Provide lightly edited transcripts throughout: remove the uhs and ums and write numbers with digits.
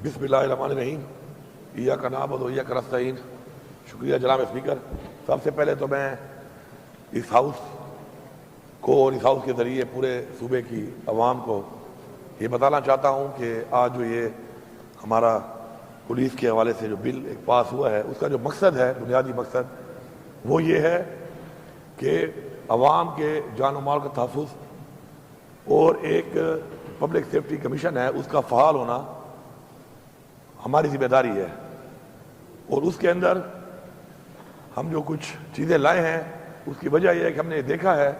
بسم اللہ الرحمن الرحیم ایاک نعبد و ایاک نستعین۔ شکریہ جناب اسپیکر۔ سب سے پہلے تو میں اس ہاؤس کو اور اس ہاؤس کے ذریعے پورے صوبے کی عوام کو یہ بتانا چاہتا ہوں کہ آج جو یہ ہمارا پولیس کے حوالے سے جو بل ایک پاس ہوا ہے، اس کا جو مقصد ہے، بنیادی مقصد وہ یہ ہے کہ عوام کے جان و مال کا تحفظ اور ایک پبلک سیفٹی کمیشن ہے، اس کا فعال ہونا ہماری ذمہ داری ہے۔ اور اس کے اندر ہم جو کچھ چیزیں لائے ہیں، اس کی وجہ یہ ہے کہ ہم نے دیکھا ہے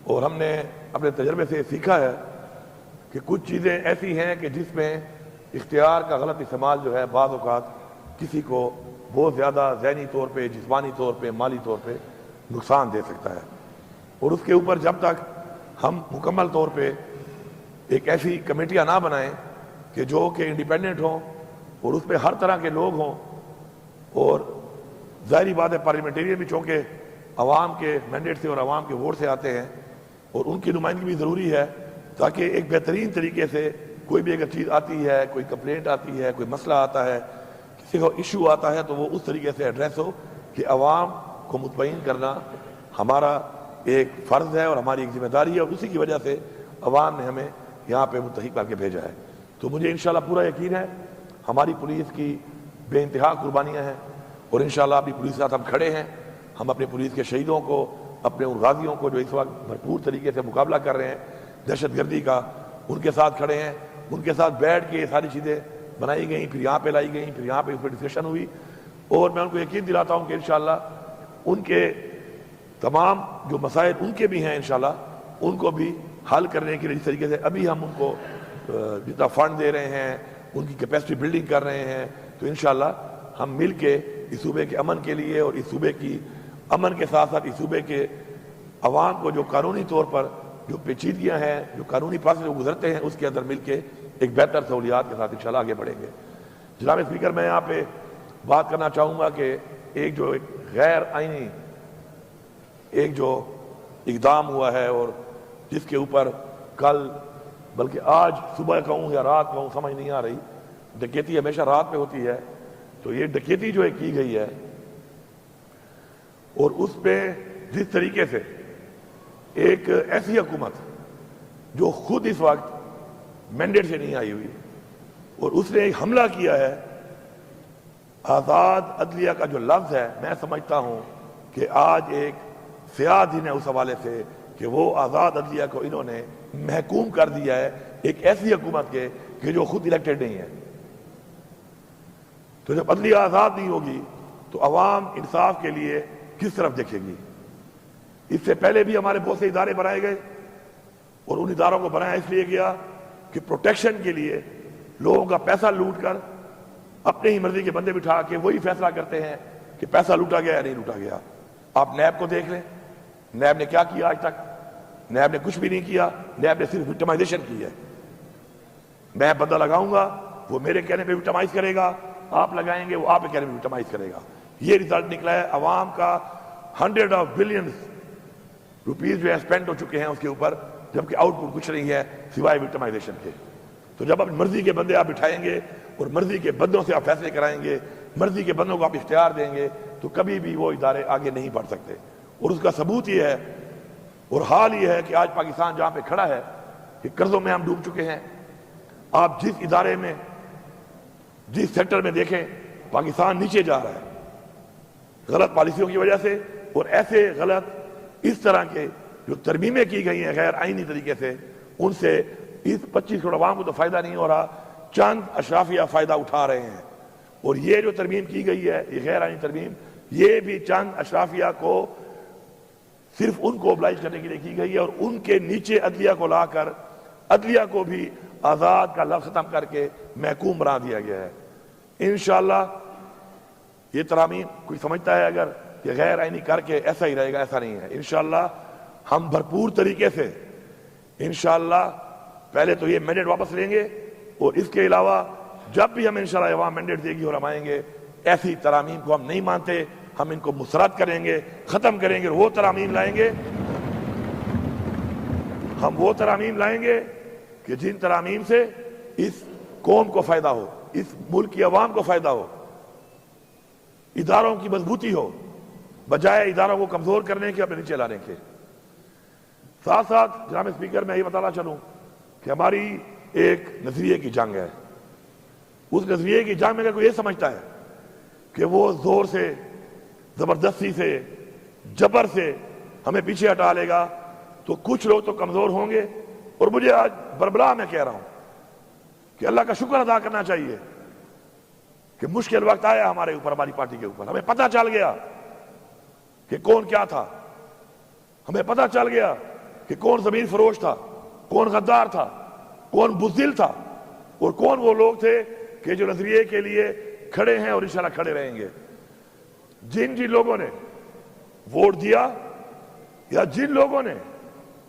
اور ہم نے اپنے تجربے سے سیکھا ہے کہ کچھ چیزیں ایسی ہیں کہ جس میں اختیار کا غلط استعمال جو ہے بعض اوقات کسی کو بہت زیادہ ذہنی طور پہ، جسمانی طور پہ، مالی طور پہ نقصان دے سکتا ہے۔ اور اس کے اوپر جب تک ہم مکمل طور پہ ایک ایسی کمیٹیاں نہ بنائیں کہ جو کہ انڈیپینڈنٹ ہوں اور اس پہ ہر طرح کے لوگ ہوں، اور ظاہری بات ہے پارلیمنٹیرین بھی چونکہ عوام کے مینڈیٹ سے اور عوام کے ووٹ سے آتے ہیں اور ان کی نمائندگی بھی ضروری ہے، تاکہ ایک بہترین طریقے سے کوئی بھی اگر چیز آتی ہے، کوئی کمپلینٹ آتی ہے، کوئی مسئلہ آتا ہے، کسی کو ایشو آتا ہے، تو وہ اس طریقے سے ایڈریس ہو کہ عوام کو مطمئن کرنا ہمارا ایک فرض ہے اور ہماری ایک ذمہ داری ہے، اور اسی کی وجہ سے عوام نے ہمیں یہاں پہ منتخب کر کے بھیجا ہے۔ تو مجھے انشاءاللہ پورا یقین ہے ہماری پولیس کی بے انتہا قربانیاں ہیں، اور انشاءاللہ اپنی پولیس کے ساتھ ہم کھڑے ہیں۔ ہم اپنے پولیس کے شہیدوں کو، اپنے ان غازیوں کو جو اس وقت بھرپور طریقے سے مقابلہ کر رہے ہیں دہشت گردی کا، ان کے ساتھ کھڑے ہیں۔ ان کے ساتھ بیٹھ کے یہ ساری چیزیں بنائی گئیں، پھر یہاں پہ لائی گئیں، پھر یہاں پہ اس پہ ڈسکشن ہوئی، اور میں ان کو یقین دلاتا ہوں کہ انشاءاللہ ان کے تمام جو مسائل ان کے بھی ہیں انشاءاللہ ان کو بھی حل کرنے کے لیے جس طریقے سے ابھی ہم ان کو جتنا فنڈ دے رہے ہیں، ان کی کیپیسٹی بلڈنگ کر رہے ہیں، تو انشاءاللہ ہم مل کے اس صوبے کے امن کے لیے اور اس صوبے کی امن کے ساتھ ساتھ اس صوبے کے عوام کو جو قانونی طور پر جو پیچیدگیاں ہیں، جو قانونی پاس سے گزرتے ہیں، اس کے اندر مل کے ایک بہتر سہولیات کے ساتھ انشاءاللہ آگے بڑھیں گے۔ جناب اسپیکر، میں یہاں پہ بات کرنا چاہوں گا کہ ایک غیر آئینی ایک جو اقدام ہوا ہے اور جس کے اوپر کل بلکہ آج صبح کہوں یا رات کہوں سمجھ نہیں آ رہی، ڈکیتی ہمیشہ رات میں ہوتی ہے، تو یہ ڈکیتی جو کی گئی ہے اور اس پہ جس طریقے سے ایک ایسی حکومت جو خود اس وقت مینڈیٹ سے نہیں آئی ہوئی اور اس نے ایک حملہ کیا ہے، آزاد عدلیہ کا جو لفظ ہے، میں سمجھتا ہوں کہ آج ایک سیاہ دن ہے اس حوالے سے کہ وہ آزاد عدلیہ کو انہوں نے محکوم کر دیا ہے ایک ایسی حکومت کے کہ جو خود الیکٹڈ نہیں ہے۔ تو جب عدلیہ آزاد نہیں ہوگی تو عوام انصاف کے لیے کس طرف دیکھے گی؟ اس سے پہلے بھی ہمارے بہت سے ادارے بنائے گئے اور ان اداروں کو بنایا اس لیے گیا کہ پروٹیکشن کے لیے لوگوں کا پیسہ لوٹ کر اپنے ہی مرضی کے بندے بٹھا کے وہی فیصلہ کرتے ہیں کہ پیسہ لوٹا گیا یا نہیں لوٹا گیا۔ آپ نیب کو دیکھ لیں، نیب نے کیا کیا آج تک؟ نیب نے کچھ بھی نہیں کیا، نیب نے صرف وکٹمائزیشن کی ہے۔ میں بندہ لگاؤں گا، وہ میرے کہنے پہ وکٹمائز کرے گا، آپ لگائیں گے وہ آپ کے کہنے پہ وکٹمائز کرے گا۔ یہ ریزلٹ نکلا ہے، عوام کا 100 بلین روپیز جو ہے اسپینڈ ہو چکے ہیں اس کے اوپر، جبکہ آؤٹ پٹ کچھ نہیں ہے سوائے وکٹمائزیشن کے۔ تو جب اپنی مرضی کے بندے آپ بٹھائیں گے اور مرضی کے بندوں سے آپ فیصلے کرائیں گے، مرضی کے بندوں کو آپ اختیار دیں گے، تو کبھی بھی وہ ادارے آگے نہیں بڑھ سکتے۔ اور اس کا ثبوت یہ ہے اور حال یہ ہے کہ آج پاکستان جہاں پہ کھڑا ہے کہ قرضوں میں ہم ڈوب چکے ہیں۔ آپ جس ادارے میں، جس سیکٹر میں دیکھیں، پاکستان نیچے جا رہا ہے غلط پالیسیوں کی وجہ سے، اور ایسے غلط اس طرح کے جو ترمیمیں کی گئی ہیں غیر آئینی طریقے سے، ان سے اس 25 کروڑ عوام کو تو فائدہ نہیں ہو رہا، چند اشرافیہ فائدہ اٹھا رہے ہیں۔ اور یہ جو ترمیم کی گئی ہے، یہ غیر آئینی ترمیم، یہ بھی چند اشرافیہ کو صرف ان کو اوبلائج کرنے کے لیے کی گئی ہے، اور ان کے نیچے عدلیہ کو لا کر عدلیہ کو بھی آزاد کا لفظ ختم کر کے محکوم بنا دیا گیا ہے۔ انشاءاللہ یہ ترامیم کوئی سمجھتا ہے اگر کہ غیر آئینی کر کے ایسا ہی رہے گا، ایسا نہیں ہے۔ انشاءاللہ ہم بھرپور طریقے سے انشاءاللہ پہلے تو یہ مینڈیٹ واپس لیں گے، اور اس کے علاوہ جب بھی ہم انشاءاللہ عوام مینڈیٹ دے گی اور ہم آئیں گے، ایسی ترامیم کو ہم نہیں مانتے، ہم ان کو مسرت کریں گے، ختم کریں گے، اور وہ ترامیم لائیں گے، ہم وہ ترامیم لائیں گے کہ جن ترامیم سے اس قوم کو فائدہ ہو۔ اس ملک کی عوام کو فائدہ ہو، اداروں کی مضبوطی ہو، بجائے اداروں کو کمزور کرنے کے، اپنے نیچے لانے کے۔ ساتھ ساتھ جناب اسپیکر میں یہ بتانا چاہوں کہ ہماری ایک نظریے کی جنگ ہے۔ اس نظریے کی جنگ میں اگر کوئی یہ سمجھتا ہے کہ وہ زور سے، زبردستی سے، جبر سے ہمیں پیچھے ہٹا لے گا، تو کچھ لوگ تو کمزور ہوں گے۔ اور مجھے آج بربلا میں کہہ رہا ہوں کہ اللہ کا شکر ادا کرنا چاہیے کہ مشکل وقت آیا ہمارے اوپر، ہماری پارٹی کے اوپر، ہمیں پتہ چل گیا کہ کون کیا تھا، ہمیں پتہ چل گیا کہ کون زمین فروش تھا، کون غدار تھا، کون بزدل تھا، اور کون وہ لوگ تھے کہ جو نظریے کے لیے کھڑے ہیں اور انشاءاللہ کھڑے رہیں گے۔ جن لوگوں نے ووٹ دیا، یا جن لوگوں نے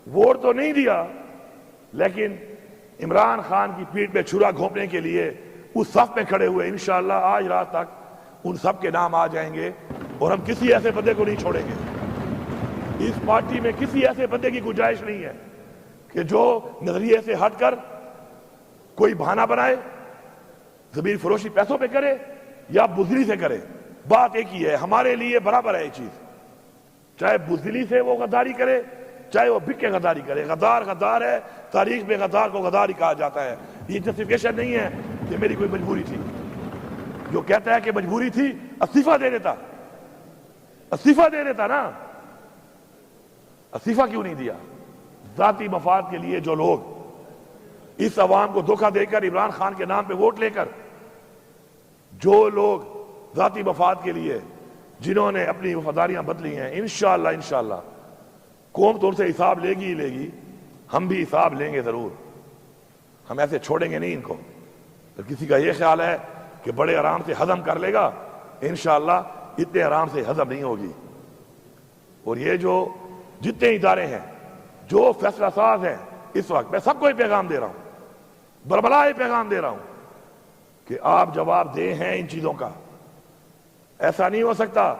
ووٹ تو نہیں دیا لیکن عمران خان کی پیٹھ پہ چھرا گھونپنے کے لیے اس صف میں کھڑے ہوئے، انشاءاللہ آج رات تک ان سب کے نام آ جائیں گے، اور ہم کسی ایسے بندے کو نہیں چھوڑیں گے۔ اس پارٹی میں کسی ایسے بندے کی گنجائش نہیں ہے کہ جو نظریے سے ہٹ کر کوئی بہانہ بنائے، زمین فروشی پیسوں پہ کرے یا بزدلی سے کرے۔ بات ایک ہی ہے، ہمارے لیے برابر ہے یہ چیز، چاہے بزدلی سے وہ غداری کرے، چاہے وہ بک کے غداری کرے۔ غدار غدار ہے، تاریخ میں غدار کو غدار ہی کہا جاتا ہے۔ یہ جسٹیفیکیشن نہیں ہے کہ میری کوئی مجبوری تھی۔ جو کہتا ہے کہ مجبوری تھی، استعفیٰ دے دیتا، استعفیٰ دے دیتا نا، استعفیٰ کیوں نہیں دیا؟ ذاتی مفاد کے لیے جو لوگ اس عوام کو دھوکہ دے کر عمران خان کے نام پہ ووٹ لے کر، جو لوگ ذاتی مفاد کے لیے جنہوں نے اپنی وفاداریاں بدلی ہیں، انشاءاللہ قوم تو ان سے حساب لے گی ہی لے گی، ہم بھی حساب لیں گے ضرور۔ ہم ایسے چھوڑیں گے نہیں ان کو۔ اگر کسی کا یہ خیال ہے کہ بڑے آرام سے ہضم کر لے گا، انشاءاللہ اتنے آرام سے ہضم نہیں ہوگی۔ اور یہ جو جتنے ادارے ہیں، جو فیصلہ ساز ہیں، اس وقت میں سب کو یہ پیغام دے رہا ہوں، بربلا یہ پیغام دے رہا ہوں کہ آپ جواب دہ ہیں ان چیزوں کا۔ ایسا نہیں ہو سکتا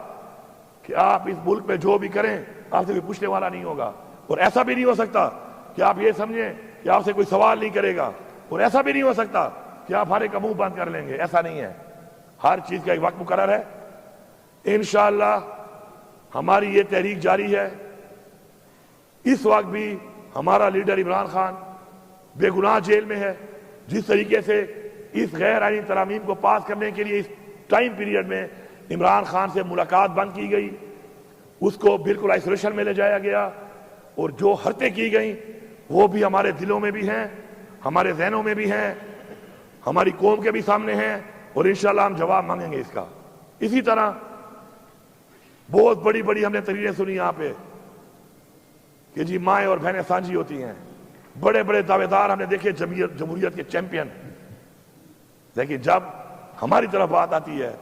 کہ آپ اس ملک میں جو بھی کریں آپ سے کوئی پوچھنے والا نہیں ہوگا، اور ایسا بھی نہیں ہو سکتا کہ آپ یہ سمجھیں کہ آپ سے کوئی سوال نہیں کرے گا، اور ایسا بھی نہیں ہو سکتا کہ آپ ہر ایک کا منہ بند کر لیں گے۔ ایسا نہیں ہے، ہر چیز کا ایک وقت مقرر ہے۔ انشاءاللہ ہماری یہ تحریک جاری ہے۔ اس وقت بھی ہمارا لیڈر عمران خان بے گناہ جیل میں ہے۔ جس طریقے سے اس غیر آئینی ترامیم کو پاس کرنے کے لیے اس ٹائم پیریڈ میں عمران خان سے ملاقات بند کی گئی، اس کو بالکل آئسولیشن میں لے جایا گیا، اور جو حرکتیں کی گئیں وہ بھی ہمارے دلوں میں بھی ہیں، ہمارے ذہنوں میں بھی ہیں، ہماری قوم کے بھی سامنے ہیں، اور انشاءاللہ ہم جواب مانگیں گے اس کا۔ اسی طرح بہت بڑی بڑی ہم نے تقریریں سنی یہاں پہ کہ جی مائیں اور بہنیں سانجھی ہوتی ہیں، بڑے بڑے دعوے دار ہم نے دیکھے، جمہوریت کے چیمپئن، لیکن جب ہماری طرف بات آتی ہے،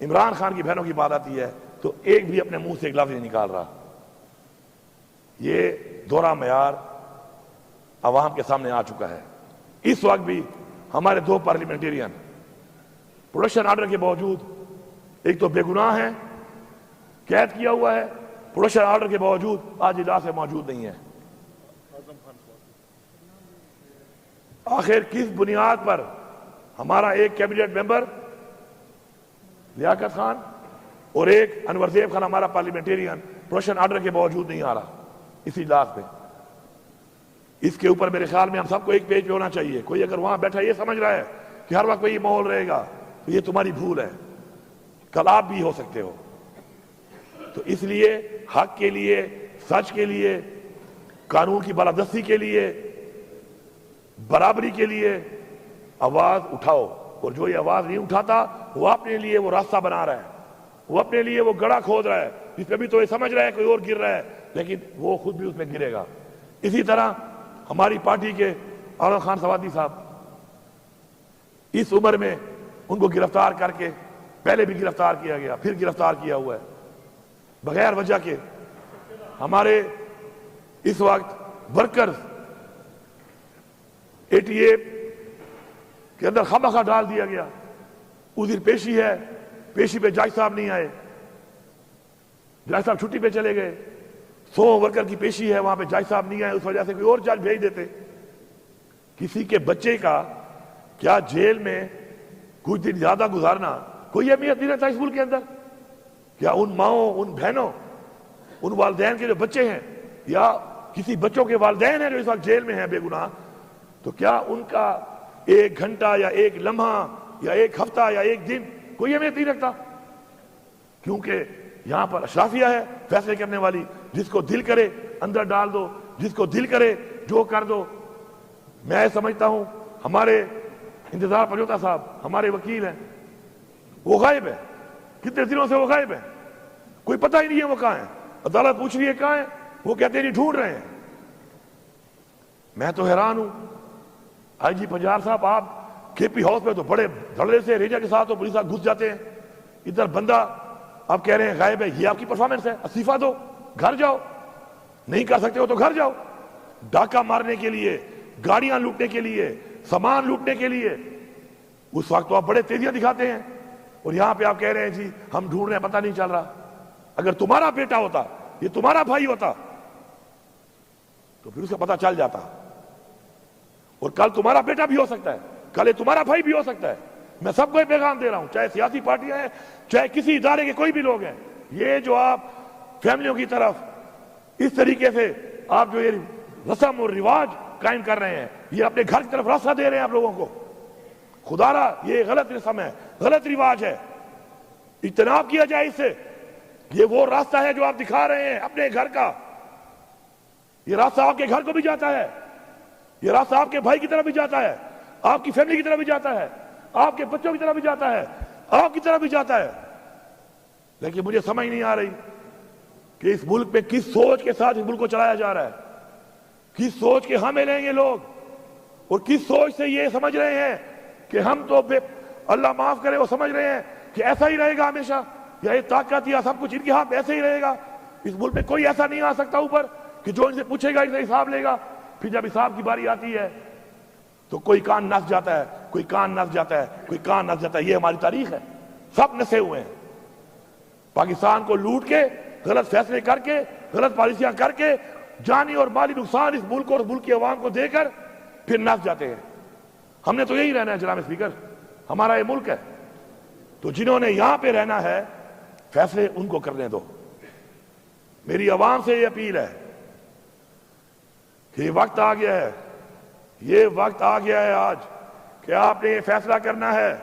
عمران خان کی بہنوں کی بات آتی ہے، تو ایک بھی اپنے منہ سے ایک لفظ نہیں نکال رہا۔ یہ دوہرا معیار عوام کے سامنے آ چکا ہے۔ اس وقت بھی ہمارے دو پارلیمنٹیرین پروڈکشن آرڈر کے باوجود، ایک تو بے گناہ ہے، قید کیا ہوا ہے، پروڈکشن آرڈر کے باوجود آج اجلاس میں موجود نہیں ہے۔ آخر کس بنیاد پر ہمارا ایک کیبنٹ ممبر لیاقت خان اور ایک انور زیب خان ہمارا پارلیمنٹیرین پروڈکشن آرڈر کے باوجود نہیں آ رہا اس اجلاس پہ؟ اس کے اوپر میرے خیال میں ہم سب کو ایک پیج پہ ہونا چاہیے۔ کوئی اگر وہاں بیٹھا یہ سمجھ رہا ہے کہ ہر وقت وہی ماحول رہے گا، تو یہ تمہاری بھول ہے، کل آپ بھی ہو سکتے ہو۔ تو اس لیے حق کے لیے، سچ کے لیے، قانون کی بالادستی کے لیے، برابری کے لیے آواز اٹھاؤ۔ اور جو یہ آواز نہیں اٹھاتا وہ اپنے لیے وہ راستہ بنا رہا ہے، وہ اپنے لیے وہ گڑھا کھود رہا ہے، جس پہ بھی تو یہ سمجھ رہا ہے کوئی اور گر رہا ہے، لیکن وہ خود بھی اس میں گرے گا۔ اسی طرح ہماری پارٹی کے عالم خان سوادی صاحب، اس عمر میں ان کو گرفتار کر کے، پہلے بھی گرفتار کیا گیا، پھر گرفتار کیا ہوا ہے بغیر وجہ کے۔ ہمارے اس وقت ورکرز 88 کے اندر خامخواہ ڈال دیا گیا۔ اس دن پیشی ہے، پیشی پہ جج صاحب نہیں آئے، جج صاحب چھٹی پہ چلے گئے۔ 100 ورکر کی پیشی ہے، وہاں پہ جج صاحب نہیں آئے، اس وجہ سے کوئی اور جج بھیج دیتے۔ کسی کے بچے کا کیا جیل میں کچھ دن زیادہ گزارنا کوئی اہمیت نہیں رہتا اس ملک کے اندر؟ کیا ان ماؤں، ان بہنوں، ان والدین کے جو بچے ہیں یا کسی بچوں کے والدین ہیں جو اس وقت جیل میں ہیں بے گناہ، تو کیا ان کا ایک گھنٹہ یا ایک لمحہ یا ایک ہفتہ یا ایک دن کوئی اہمیت نہیں رکھتا؟ کیونکہ یہاں پر اشرافیہ ہے فیصلے کرنے والی، جس کو دل کرے اندر ڈال دو، جس کو دل کرے جو کر دو۔ میں سمجھتا ہوں ہمارے انتظار پنجوتا صاحب ہمارے وکیل ہیں، وہ غائب ہے، کتنے دنوں سے وہ غائب ہے، کوئی پتہ ہی نہیں ہے وہ کہاں ہے۔ عدالت پوچھ رہی ہے کہاں ہے، وہ کہتے ہیں نہیں ڈھونڈ رہے ہیں۔ میں تو حیران ہوں، آئی جی پنجاب صاحب آپ کے پی ہاؤس میں تو بڑے دھڑے سے ریجا کے ساتھ تو پولیس گھس جاتے ہیں، ادھر بندہ آپ کہہ رہے ہیں غائب ہے، یہ آپ کی پرفارمنس ہے؟ استعفیٰ دو، گھر جاؤ، نہیں کر سکتے ہو تو گھر جاؤ۔ ڈاکہ مارنے کے لیے، گاڑیاں لوٹنے کے لیے، سامان لوٹنے کے لیے اس وقت تو آپ بڑے تیزیاں دکھاتے ہیں، اور یہاں پہ آپ کہہ رہے ہیں جی ہم ڈھونڈ رہے ہیں، پتہ نہیں چل رہا۔ اگر تمہارا بیٹا ہوتا، یہ تمہارا بھائی ہوتا تو پھر اس کا پتہ چل جاتا، اور کل تمہارا بیٹا بھی ہو سکتا ہے، کل یہ تمہارا بھائی بھی ہو سکتا ہے۔ میں سب کو یہ پیغام دے رہا ہوں، چاہے سیاسی پارٹیاں ہیں، چاہے کسی ادارے کے کوئی بھی لوگ ہیں، یہ جو آپ فیملیوں کی طرف اس طریقے سے آپ جو یہ رسم اور رواج قائم کر رہے ہیں، یہ اپنے گھر کی طرف راستہ دے رہے ہیں آپ لوگوں کو۔ خدا را یہ غلط رسم ہے، غلط رواج ہے، اجتناب کیا جائے اس سے۔ یہ وہ راستہ ہے جو آپ دکھا رہے ہیں اپنے گھر کا، یہ راستہ آپ کے گھر کو بھی جاتا ہے، یہ راستہ آپ کے بھائی کی طرف بھی جاتا ہے، آپ کی فیملی کی طرف بھی جاتا ہے، آپ کے بچوں کی طرف بھی جاتا ہے، آپ کی طرف بھی جاتا ہے۔ لیکن مجھے سمجھ نہیں آ رہی کہ اس ملک میں کس سوچ کے ساتھ اس ملک کو چلایا جا رہا ہے، کس سوچ کے حامل ہیں یہ لوگ، اور کس سوچ سے یہ سمجھ رہے ہیں کہ ہم تو اللہ معاف کرے وہ سمجھ رہے ہیں کہ ایسا ہی رہے گا ہمیشہ، یا یہ طاقت یا سب کچھ ان کے ہاتھ ایسے ہی رہے گا۔ اس ملک میں کوئی ایسا نہیں آ سکتا اوپر کہ جو ان سے پوچھے گا ان سے حساب لے گا، پھر جب حساب کی باری آتی ہے تو کوئی کان نس جاتا ہے، کوئی کان نس جاتا ہے، کوئی کان نس جاتا ہے۔ یہ ہماری تاریخ ہے، سب نسے ہوئے ہیں، پاکستان کو لوٹ کے، غلط فیصلے کر کے، غلط پالیسیاں کر کے، جانی اور مالی نقصان اس ملک اور ملک کی عوام کو دے کر پھر نس جاتے ہیں۔ ہم نے تو یہی رہنا ہے جناب اسپیکر، ہمارا یہ ملک ہے، تو جنہوں نے یہاں پہ رہنا ہے فیصلے ان کو کرنے دو۔ میری عوام سے یہ اپیل ہے کہ یہ وقت آ گیا ہے، یہ وقت آ گیا ہے آج کہ آپ نے یہ فیصلہ کرنا ہے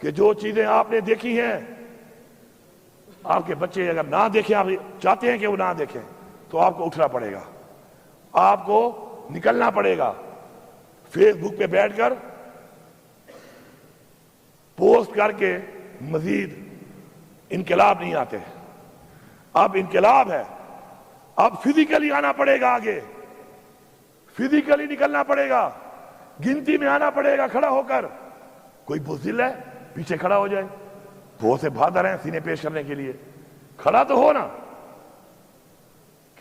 کہ جو چیزیں آپ نے دیکھی ہیں، آپ کے بچے اگر نہ دیکھیں، آپ چاہتے ہیں کہ وہ نہ دیکھیں، تو آپ کو اٹھنا پڑے گا، آپ کو نکلنا پڑے گا۔ فیس بک پہ بیٹھ کر پوسٹ کر کے مزید انقلاب نہیں آتے، اب انقلاب ہے، اب فزیکلی آنا پڑے گا، آگے فزیکلی نکلنا پڑے گا، گنتی میں آنا پڑے گا کھڑا ہو کر۔ کوئی بزدل ہے پیچھے کھڑا ہو جائے، بہت سے بہادر ہیں سینے پیش کرنے کے لیے، کھڑا تو ہو نا،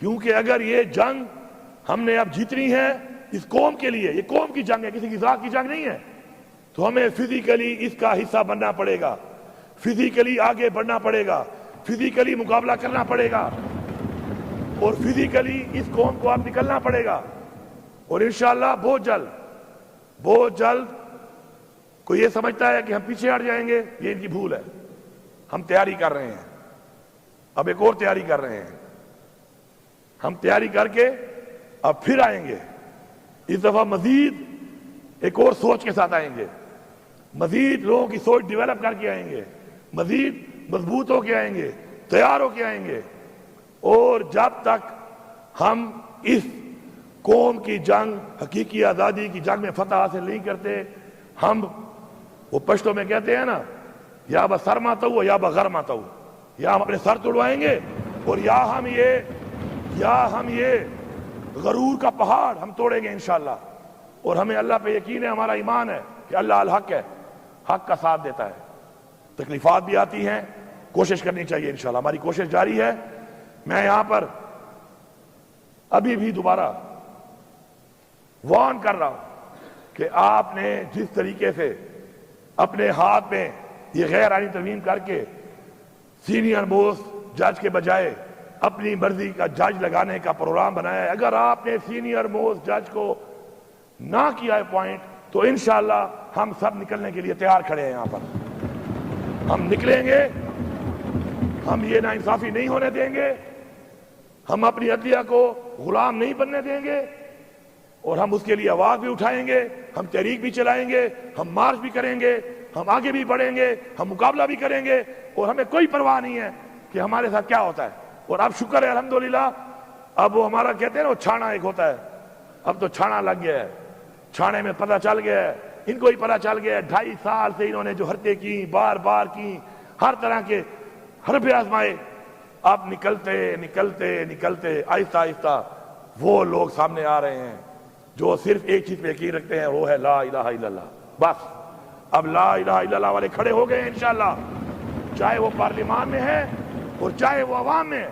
کیونکہ اگر یہ جنگ ہم نے اب جیتنی ہے اس قوم کے لیے، یہ قوم کی جنگ ہے، کسی کی ذات کی جنگ نہیں ہے، تو ہمیں فزیکلی اس کا حصہ بننا پڑے گا، فزیکلی آگے بڑھنا پڑے گا، فزیکلی مقابلہ کرنا پڑے گا، اور فزیکلی اس قوم کو اب نکلنا پڑے گا۔ اور انشاءاللہ بہت جلد کوئی یہ سمجھتا ہے کہ ہم پیچھے ہٹ جائیں گے، یہ ان کی بھول ہے۔ ہم تیاری کر رہے ہیں، اب ایک اور تیاری کر رہے ہیں، ہم تیاری کر کے اب پھر آئیں گے، اس دفعہ مزید ایک اور سوچ کے ساتھ آئیں گے، مزید لوگوں کی سوچ ڈیولپ کر کے آئیں گے، مزید مضبوط ہو کے آئیں گے، تیار ہو کے آئیں گے۔ اور جب تک ہم اس قوم کی جنگ، حقیقی آزادی کی جنگ میں فتح حاصل نہیں کرتے، ہم وہ پشتوں میں کہتے ہیں نا، یا با سر ماتا ہوا یا با غر ماتا ہوا، یا ہم اپنے سر توڑوائیں گے، اور یا ہم یہ غرور کا پہاڑ ہم توڑیں گے انشاءاللہ۔ اور ہمیں اللہ پہ یقین ہے، ہمارا ایمان ہے کہ اللہ الحق ہے، حق کا ساتھ دیتا ہے۔ تکلیفات بھی آتی ہیں، کوشش کرنی چاہیے انشاءاللہ، ہماری کوشش جاری ہے۔ میں یہاں پر ابھی بھی دوبارہ وارن کر رہا ہوں کہ آپ نے جس طریقے سے اپنے ہاتھ میں یہ غیر آئینی ترمیم کر کے سینئر موسٹ جج کے بجائے اپنی مرضی کا جج لگانے کا پروگرام بنایا ہے، اگر آپ نے سینئر موسٹ جج کو نہ کیا ہے پوائنٹ، تو انشاءاللہ ہم سب نکلنے کے لیے تیار کھڑے ہیں یہاں پر. ہم نکلیں گے, ہم یہ ناانصافی نہیں ہونے دیں گے, ہم اپنی عدلیہ کو غلام نہیں بننے دیں گے, اور ہم اس کے لیے آواز بھی اٹھائیں گے, ہم تحریک بھی چلائیں گے, ہم مارچ بھی کریں گے, ہم آگے بھی بڑھیں گے, ہم مقابلہ بھی کریں گے, اور ہمیں کوئی پرواہ نہیں ہے کہ ہمارے ساتھ کیا ہوتا ہے. اور اب شکر ہے الحمدللہ, اب وہ ہمارا کہتے ہیں نا وہ چھانا ایک ہوتا ہے, اب تو چھانا لگ گیا ہے, چھانے میں پتہ چل گیا ہے, ان کو ہی پتہ چل گیا ہے 2.5 سال سے انہوں نے جو حرکتیں کی, بار بار کی, ہر طرح کے حربے آزمائے, اب نکلتے نکلتے نکلتے آہستہ آہستہ وہ لوگ سامنے آ رہے ہیں جو صرف ایک چیز پہ یقین رکھتے ہیں, وہ ہے لا الہ الا اللہ. بس اب لا الہ الا اللہ والے کھڑے ہو گئے ہیں انشاءاللہ, چاہے وہ پارلیمان میں ہے اور چاہے وہ عوام میں ہے.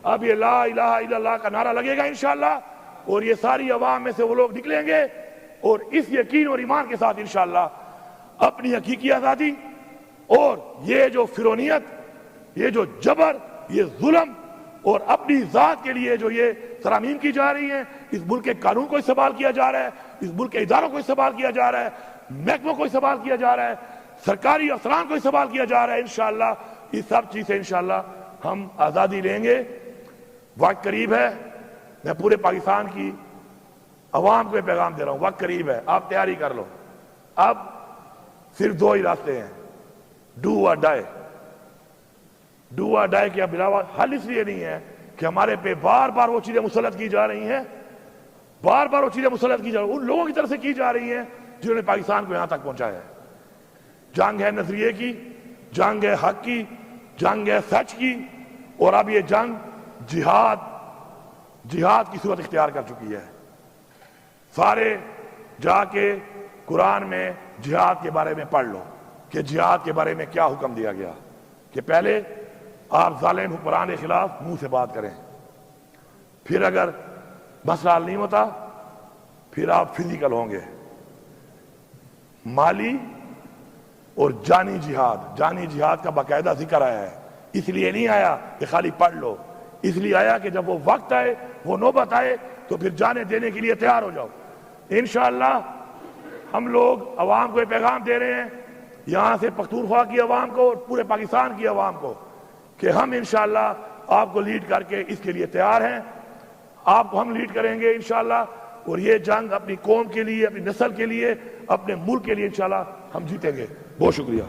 اب یہ لا الہ الا اللہ کا نعرہ لگے گا انشاءاللہ, اور یہ ساری عوام میں سے وہ لوگ نکلیں گے, اور اس یقین اور ایمان کے ساتھ انشاءاللہ اپنی حقیقی آزادی اور یہ جو فرونیت, یہ جو جبر, یہ ظلم, اور اپنی ذات کے لیے جو یہ ترامیم کی جا رہی ہیں, اس ملک کے قانون کو استعمال کیا جا رہا ہے, اس ملک کے اداروں کو استعمال کیا جا رہا ہے, محکموں کو استعمال کیا جا رہا ہے, سرکاری افسران کو استعمال کیا جا رہا ہے, انشاءاللہ اس سب چیز سے انشاءاللہ ہم آزادی لیں گے. وقت قریب ہے, میں پورے پاکستان کی عوام کو یہ پیغام دے رہا ہوں, وقت قریب ہے, آپ تیاری کر لو. اب صرف 2 ہی راستے ہیں, ڈو اور ڈائی. ڈو اور ڈائی کے علاوہ حل اس لیے نہیں ہے کہ ہمارے پہ بار بار وہ چیزیں مسلط کی جا رہی ہیں, بار بار وہ چیزیں مسلط کی جا رہی ہیں, ان لوگوں کی طرف سے کی جا رہی ہیں جنہوں نے پاکستان کو یہاں تک پہنچایا ہے. جنگ ہے نظریے کی, جنگ ہے حق کی, جنگ ہے سچ کی, اور اب یہ جنگ جہاد کی صورت اختیار کر چکی ہے. سارے جا کے قرآن میں جہاد کے بارے میں پڑھ لو کہ جہاد کے بارے میں کیا حکم دیا گیا, کہ پہلے آپ ظالم حکمران کے خلاف منہ سے بات کریں, پھر اگر مسئلہ حل نہیں ہوتا پھر آپ فزیکل ہوں گے, مالی اور جانی جہاد کا باقاعدہ ذکر آیا ہے. اس لیے نہیں آیا کہ خالی پڑھ لو, اس لیے آیا کہ جب وہ وقت آئے, وہ نوبت آئے, تو پھر جانے دینے کے لیے تیار ہو جاؤ. انشاءاللہ ہم لوگ عوام کو یہ پیغام دے رہے ہیں, یہاں سے پختونخوا کی عوام کو اور پورے پاکستان کی عوام کو, کہ ہم انشاءاللہ آپ کو لیڈ کر کے اس کے لیے تیار ہیں. آپ کو ہم لیڈ کریں گے انشاءاللہ, اور یہ جنگ اپنی قوم کے لیے, اپنی نسل کے لیے, اپنے ملک کے لیے انشاءاللہ ہم جیتیں گے. بہت شکریہ.